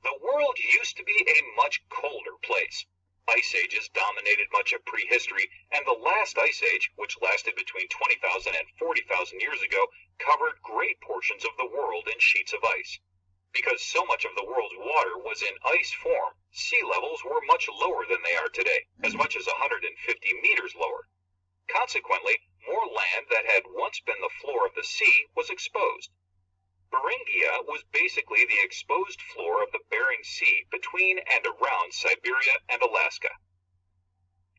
The world used to be a much colder place. Ice ages dominated much of prehistory, and the last ice age, which lasted between 20,000 and 40,000 years ago, covered great portions of the world in sheets of ice. Because so much of the world's water was in ice form, sea levels were much lower than they are today, as much as 150 meters lower. Consequently, more land that had once been the floor of the sea was exposed. Beringia was basically the exposed floor of the Bering Sea between and around Siberia and Alaska.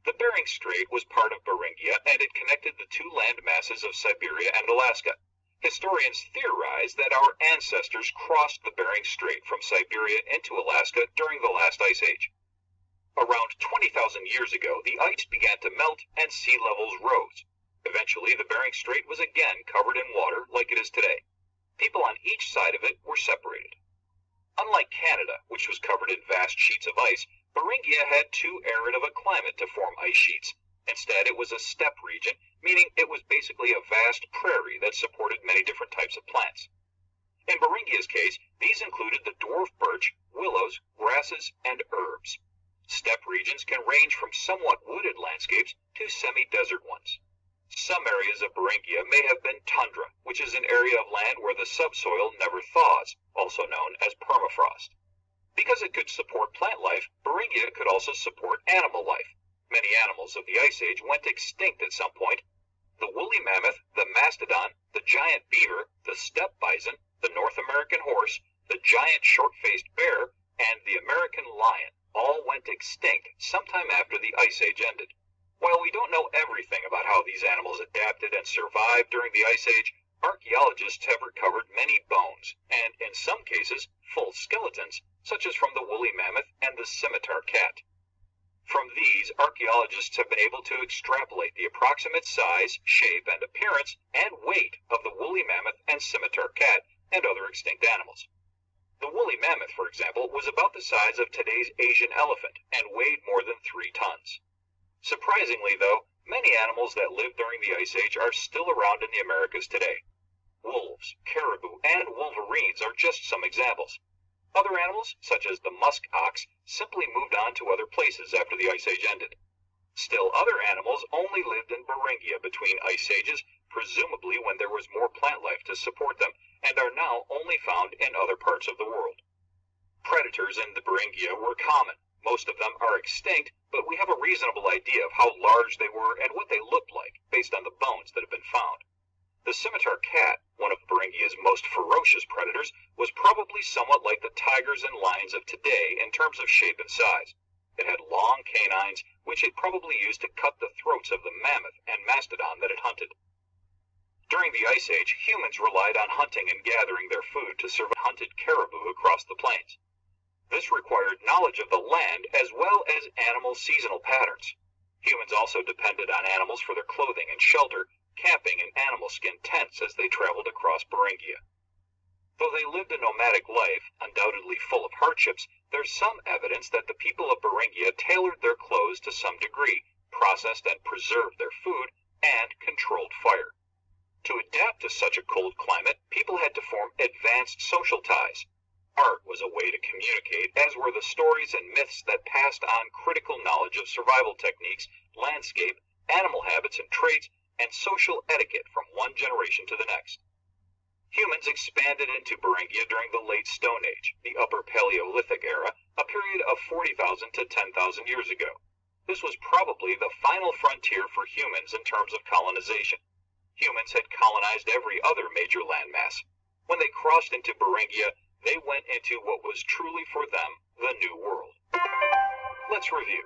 The Bering Strait was part of Beringia, and it connected the two land masses of Siberia and Alaska. Historians theorize that our ancestors crossed the Bering Strait from Siberia into Alaska during the last ice age. Around 20,000 years ago, the ice began to melt and sea levels rose. Eventually, the Bering Strait was again covered in water like it is today. People on each side of it were separated. Unlike Canada, which was covered in vast sheets of ice, Beringia had too arid of a climate to form ice sheets. Instead, it was a steppe region, meaning it was basically a vast prairie that supported many different types of plants. In Beringia's case, these included the dwarf birch, willows, grasses, and herbs. Steppe regions can range from somewhat wooded landscapes to semi-desert ones. Some areas of Beringia may have been tundra, which is an area of land where the subsoil never thaws, also known as permafrost. Because it could support plant life, Beringia could also support animal life. Many animals of the Ice Age went extinct at some point. The woolly mammoth, the mastodon, the giant beaver, the steppe bison, the North American horse, the giant short-faced bear, and the American lion all went extinct sometime after the Ice Age ended. While we don't know everything about how these animals adapted and survived during the Ice Age, archaeologists have recovered many bones, and in some cases, full skeletons, such as from the woolly mammoth and the scimitar cat. From these, archaeologists have been able to extrapolate the approximate size, shape, and appearance, and weight of the woolly mammoth and scimitar cat and other extinct animals. The woolly mammoth, for example, was about the size of today's Asian elephant and weighed more than 3 tons. Surprisingly, though, many animals that lived during the Ice Age are still around in the Americas today. Wolves, caribou, and wolverines are just some examples. Other animals, such as the musk ox, simply moved on to other places after the Ice Age ended. Still other animals only lived in Beringia between ice ages, presumably when there was more plant life to support them, and are now only found in other parts of the world. Predators in the Beringia were common. Most of them are extinct, but we have a reasonable idea of how large they were and what they looked like, based on the bones that have been found. The scimitar cat, one of Beringia's most ferocious predators, was probably somewhat like the tigers and lions of today in terms of shape and size. It had long canines, which it probably used to cut the throats of the mammoth and mastodon that it hunted. During the Ice Age, humans relied on hunting and gathering their food to survive hunted caribou across the plains. This required knowledge of the land as well as animal seasonal patterns. Humans also depended on animals for their clothing and shelter, camping in animal skin tents as they traveled across Beringia. Though they lived a nomadic life, undoubtedly full of hardships, there's some evidence that the people of Beringia tailored their clothes to some degree, processed and preserved their food, and controlled fire. To adapt to such a cold climate, people had to form advanced social ties. Art was a way to communicate, as were the stories and myths that passed on critical knowledge of survival techniques, landscape, animal habits and traits, and social etiquette from one generation to the next. Humans expanded into Beringia during the Late Stone Age, the Upper Paleolithic era, a period of 40,000 to 10,000 years ago. This was probably the final frontier for humans in terms of colonization. Humans had colonized every other major landmass. When they crossed into Beringia, they went into what was truly for them the New World. Let's review.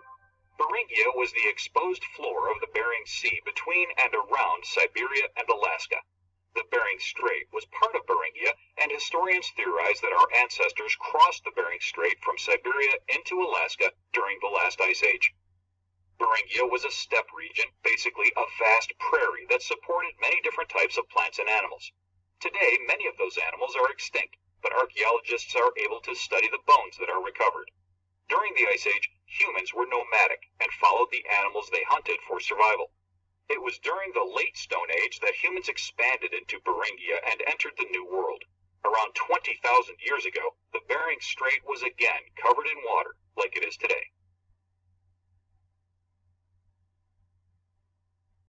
Beringia was the exposed floor of the Bering Sea between and around Siberia and Alaska. The Bering Strait was part of Beringia, and historians theorize that our ancestors crossed the Bering Strait from Siberia into Alaska during the last Ice Age. Beringia was a steppe region, basically a vast prairie that supported many different types of plants and animals. Today, many of those animals are extinct, but archaeologists are able to study the bones that are recovered. During the Ice Age, humans were nomadic and followed the animals they hunted for survival. It was during the Late Stone Age that humans expanded into Beringia and entered the New World. Around 20,000 years ago, the Bering Strait was again covered in water, like it is today.